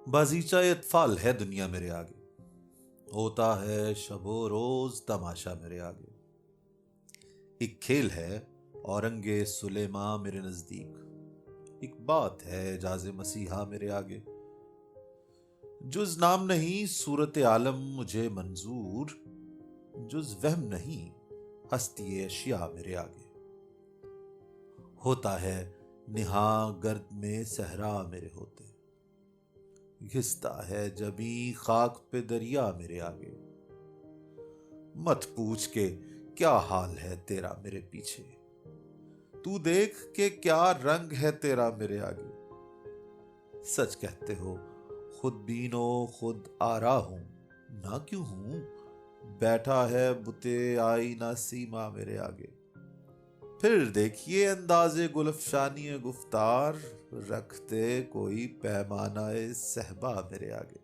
बाजीचा अतफाल है दुनिया मेरे आगे, होता है शबो रोज तमाशा मेरे आगे। एक खेल है औरंगे सुलेमा मेरे नजदीक, एक बात है जाजे मसीहा मेरे आगे। जुज नाम नहीं सूरत आलम मुझे मंजूर, जुज वहम नहीं हस्ती अशिया मेरे आगे। होता है निहा गर्द में सहरा मेरे होते, घिसता है जबी खाक पे दरिया मेरे आगे। मत पूछ के क्या हाल है तेरा मेरे पीछे, तू देख के क्या रंग है तेरा मेरे आगे। सच कहते हो खुद बीनो खुद आरा हूं, ना क्यों हूं बैठा है बुते आई ना सीमा मेरे आगे। फिर देखिए अंदाजे गुलफशानी गुफ्तार, रखते कोई पैमाना सहबा मेरे आगे।